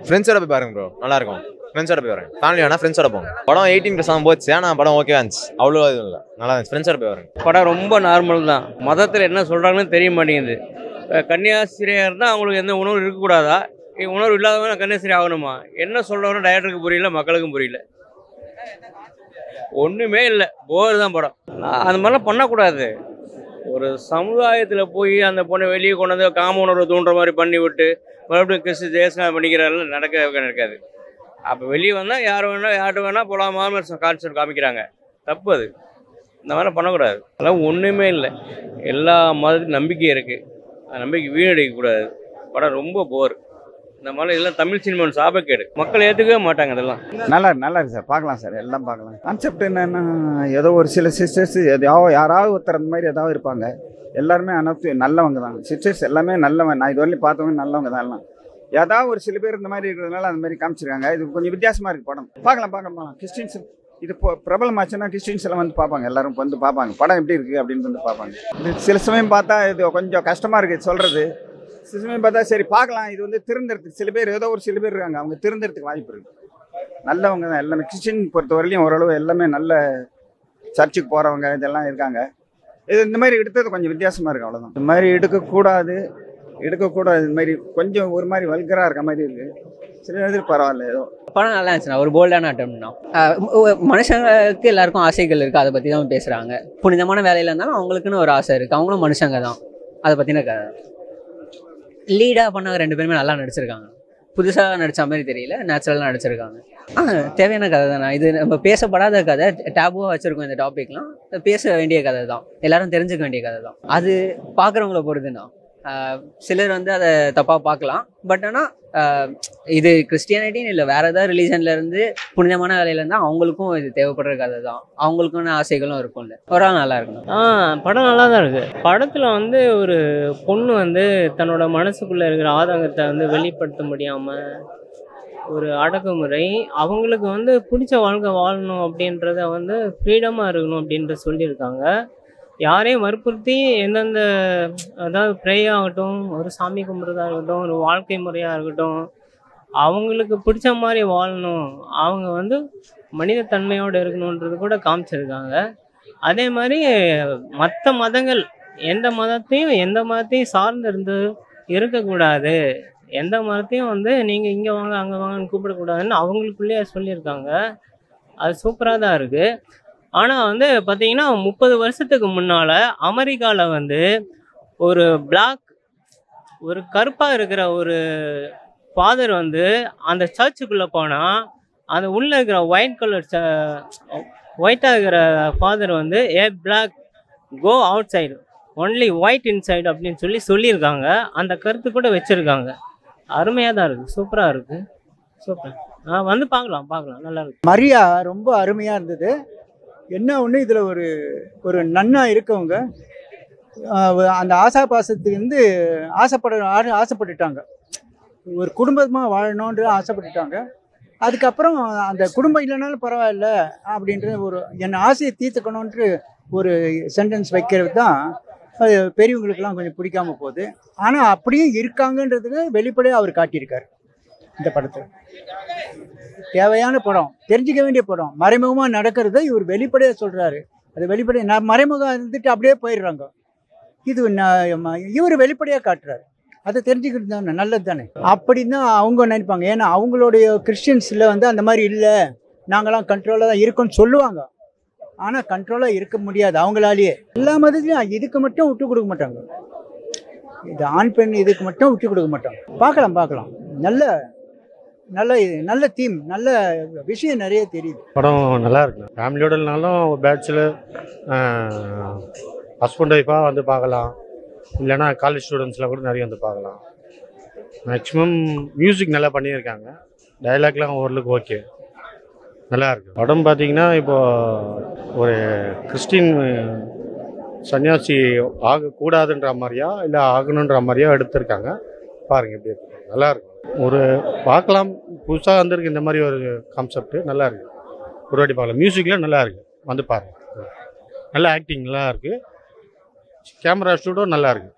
ஃப்ரெண்ட்ஸோட போய் பாருங்க ப்ரோ, நல்லா இருக்கும். ஃப்ரெண்ட்ஸோட போய் வரேன். ஃபேமிலி வேணா ஃப்ரெண்ட்ஸோட போங்க. படம் 18+ போச்சு, ஆனால் படம் ஓகே இருந்துச்சு, அவ்வளோ இது இல்லை, நல்லா இருந்துச்சு. ஃப்ரெண்ட்ஸோட போய் வரேன். படம் ரொம்ப நார்மல் தான். மதத்தில் என்ன சொல்கிறாங்கன்னு தெரிய மாட்டேங்குது. கன்னியாஸ்திரியாக இருந்தால் அவங்களுக்கு எந்த உணர்வு இருக்கக்கூடாதா? உணர்வு இல்லாதவங்க கன்னியாஸ்திரி ஆகணுமா? என்ன சொல்கிறவங்க டைரக்டருக்கு புரியல, மக்களுக்கும் புரியல. ஒன்றுமே இல்லை, போர் தான் படம். அந்த மாதிரிலாம் பண்ணக்கூடாது. ஒரு சமுதாயத்தில் போய் அந்த பொண்ணை வெளியே கொண்டு வந்து காம உணர்வு தூண்டுற மாதிரி பண்ணி விட்டு மறுபடியும் கிறிஸ்து தேசம் பண்ணிக்கிறாரு, நடக்காது. அப்போ வெளியே வந்தால் யார்கிட்ட வேணால் போகலாமா கான்செப்ட் காமிக்கிறாங்க. தப்பு அது. இந்த மாதிரிலாம் பண்ணக்கூடாது. அதெல்லாம் ஒன்றுமே இல்லை. எல்லா மதத்துக்கும் நம்பிக்கை இருக்குது, அந்த நம்பிக்கை வீணடிக்கக்கூடாது. படம் ரொம்ப போர். இந்த மாதிரி இதெல்லாம் தமிழ் சினிமாவோட சாபக்கேடு. மக்கள் ஏற்றுக்கவே மாட்டாங்க. அதெல்லாம் நல்லா இருக்கு சார், பார்க்கலாம் சார், எல்லாம் பார்க்கலாம். கான்செப்ட் என்னென்னா, ஏதோ ஒரு சில சிஸ்டர்ஸ் யாராவது ஒருத்தர் அந்த மாதிரி ஏதாவது இருப்பாங்க. எல்லாருமே நல்லவங்க தான். சிஸ்டர்ஸ் எல்லாமே நல்லவங்க. நான் இது வரையும் பார்த்தவங்க நல்லவங்க தான். எல்லாம் ஏதாவது ஒரு சில பேர் இந்த மாதிரி இருக்கிறதுனால அந்த மாதிரி காமிச்சிருக்காங்க. இது கொஞ்சம் வித்தியாசமாக இருக்குது படம். பார்க்கலாம். கிறிஸ்டின்ஸ் இது பிரபலமாச்சுன்னா கிறிஸ்டின்ஸ் எல்லாம் வந்து பார்ப்பாங்க. எல்லாரும் வந்து பார்ப்பாங்க படம் எப்படி இருக்குது அப்படின்னு வந்து பார்ப்பாங்க. இது சில சமயம் பார்த்தா இது கொஞ்சம் கஷ்டமாக இருக்குது சொல்கிறது. சில சமயம் பார்த்தா சரி பார்க்கலாம். இது வந்து திருந்துறதுக்கு சில பேர் சில பேர் இருக்காங்க, அவங்க திருந்துறதுக்கு வாய்ப்பு இருக்குது. நல்லவங்க தான் எல்லாமே. கிறிஸ்டின் பொறுத்தவரையிலையும் ஓரளவு எல்லாமே நல்ல சர்ச்சுக்கு போகிறவங்க இதெல்லாம் இருக்காங்க. இது இந்த மாதிரி எடுத்தது கொஞ்சம் வித்தியாசமாக இருக்குது, அவ்வளோதான். இந்த மாதிரி எடுக்கக்கூடாது. இது மாதிரி கொஞ்சம் ஒரு மாதிரி வல்கராக இருக்க மாதிரி இருக்குது. சில இது பரவாயில்ல, ஏதோ படம் நல்லா இருந்துச்சுண்ணா. ஒரு போல்டான அட்டம்னா. மனுஷங்களுக்கு எல்லாருக்கும் ஆசைகள் இருக்குது, அதை பற்றி தான் பேசுகிறாங்க. புனிதமான வேலையில் இருந்தாலும் அவங்களுக்குன்னு ஒரு ஆசை இருக்குது, அவங்களும் மனுஷங்க தான். அதை பற்றின கதை லீடாக பண்ணாங்க. 2 பேருமே நல்லா நடிச்சிருக்காங்க. புதுசாக நடித்த மாதிரி தெரியல, நேச்சுரலாக நடிச்சிருக்காங்க. தேவையான கதை தானே இது. நம்ம பேசப்படாத கதை, டேபுவாக வச்சுருக்கோம். இந்த டாபிக்லாம் பேச வேண்டிய கதை தான், எல்லாரும் தெரிஞ்சுக்க வேண்டிய கதை தான். அது பார்க்குறவங்கள பொறுத்துன்னா சிலர் வந்து அதை தப்பாக பார்க்கலாம். பட் ஆனால் இது கிறிஸ்டியானிட்டின்னு இல்லை, வேறு ஏதாவது ரிலீஜன்லேருந்து புனிதமான வேலையில இருந்தால் அவங்களுக்கும் இது தேவைப்படுற கதை தான். அவங்களுக்கான ஆசைகளும் இருக்கும்ல. ஒரு ஆள் நல்லா இருக்கணும். படம் நல்லா தான் இருக்குது. படத்தில் வந்து ஒரு பொண்ணு வந்து தன்னோட மனசுக்குள்ளே இருக்கிற ஆதங்கத்தை வந்து வெளிப்படுத்த முடியாமல் ஒரு அடக்குமுறை, அவங்களுக்கு வந்து பிடிச்ச வாழ்க்கை வாழணும் அப்படின்றத வந்து ஃப்ரீடமாக இருக்கணும் அப்படின்ற சொல்லியிருக்காங்க. யாரையும் வற்புறுத்தி எந்தெந்த, அதாவது ப்ரே ஆகட்டும், ஒரு சாமி கும்பிட்றதா இருக்கட்டும், ஒரு வாழ்க்கை முறையாக இருக்கட்டும், அவங்களுக்கு பிடிச்ச மாதிரி வாழணும், அவங்க வந்து மனித தன்மையோடு இருக்கணுன்றது கூட காமிச்சிருக்காங்க. அதே மாதிரி மற்ற மதங்கள் எந்த மதத்தையும் சார்ந்து இருக்கக்கூடாது, எந்த மதத்தையும் வந்து நீங்கள் இங்கே வாங்க அங்கே வாங்கன்னு கூப்பிடக்கூடாதுன்னு அவங்களுக்குள்ளேயே சொல்லியிருக்காங்க. அது சூப்பராக தான் இருக்குது. ஆனால் வந்து பார்த்தீங்கன்னா 30 வருஷத்துக்கு முன்னால் அமெரிக்காவில் வந்து ஒரு கருப்பாக இருக்கிற ஒரு ஃபாதர் வந்து அந்த சர்ச்சுக்குள்ளே போனால் அந்த உள்ளே இருக்கிற ஒயிட்டாக இருக்கிற ஃபாதர் வந்து black go outside only white inside அப்படின்னு சொல்லியிருக்காங்க. அந்த கருத்து கூட வச்சுருக்காங்க. அருமையாக தான் இருக்குது, சூப்பராக இருக்குது, சூப்பர். வந்து பார்க்கலாம், நல்லா இருக்குது. மரியா ரொம்ப அருமையாக இருந்தது. என்ன ஒன்று, இதில் ஒரு நன்னா இருக்கவங்க அந்த ஆசாபாசத்துலேருந்து ஆசைப்பட்டுட்டாங்க. ஒரு குடும்பமாக வாழணுன்ற ஆசைப்பட்டுட்டாங்க. அதுக்கப்புறம் அந்த குடும்பம் இல்லைனாலும் பரவாயில்ல அப்படின்ற என் ஆசையை தீர்த்துக்கணுன்ற ஒரு சென்டென்ஸ் வைக்கிறது தான் அது பெரியவங்களுக்கெல்லாம் கொஞ்சம் பிடிக்காம போகுது. ஆனால் அப்படியும் இருக்காங்கன்றதுக்கு வெளிப்படையாக அவர் காட்டியிருக்கார் இந்த படத்தில். தேவையான படம், தெரிஞ்சிக்க வேண்டிய படம். மறைமுகமாக நடக்கிறத இவர் வெளிப்படையாக சொல்கிறாரு. அது வெளிப்படையாக மறைமுகம் இருந்துட்டு அப்படியே போயிடுறாங்க. இது இவர் வெளிப்படையாக காட்டுறாரு. அதை தெரிஞ்சுக்கிட்டு தானே நல்லது தானே. அப்படின்னு தான் அவங்க நினைப்பாங்க. ஏன்னா அவங்களுடைய கிறிஸ்டியன்ஸில் வந்து அந்த மாதிரி இல்லை, நாங்களாம் கண்ட்ரோலாக தான் இருக்கோன்னு சொல்லுவாங்க. ஆனால் கண்ட்ரோலாக இருக்க முடியாது அவங்களாலேயே. எல்லா மதத்துலையும் இதுக்கு மட்டும் விட்டு கொடுக்க மாட்டாங்க. இது ஆண் பெண் இதுக்கு மட்டும் விட்டு கொடுக்க மாட்டாங்க. பார்க்கலாம். நல்ல தீம், நல்ல விஷயம் நிறைய தெரியுது. படம் நல்லா இருக்கு. ஃபேமிலியோடனாலும் பேச்சுலர் ஹஸ்பண்ட் ஒய்ஃபாக வந்து பார்க்கலாம். இல்லைனா காலேஜ் ஸ்டூடெண்ட்ஸ்லாம் கூட நிறைய வந்து பார்க்கலாம். மேக்ஸிமம் மியூசிக் நல்லா பண்ணியிருக்காங்க. டைலாக்லாம் ஓரளவுக்கு ஓகே, நல்லா இருக்குது. படம் பார்த்தீங்கன்னா இப்போது ஒரு கிறிஸ்டின் சன்னியாசி ஆகக்கூடாதுன்ற மாதிரியா இல்லை ஆகணுன்ற மாதிரியா எடுத்திருக்காங்க. பாருங்கள் எப்படி இருக்கு, நல்லாயிருக்கு. ஒரு பார்க்கலாம், புதுசாக வந்திருக்கு இந்த மாதிரி ஒரு கான்செப்ட். நல்லா இருக்குது, ஒரு வாட்டி பார்க்கலாம். மியூசிக்லாம் நல்லா இருக்குது, வந்து பாருங்கள். நல்ல ஆக்டிங் நல்லா இருக்குது. கேமரா ஷூட்டும் நல்லா இருக்குது.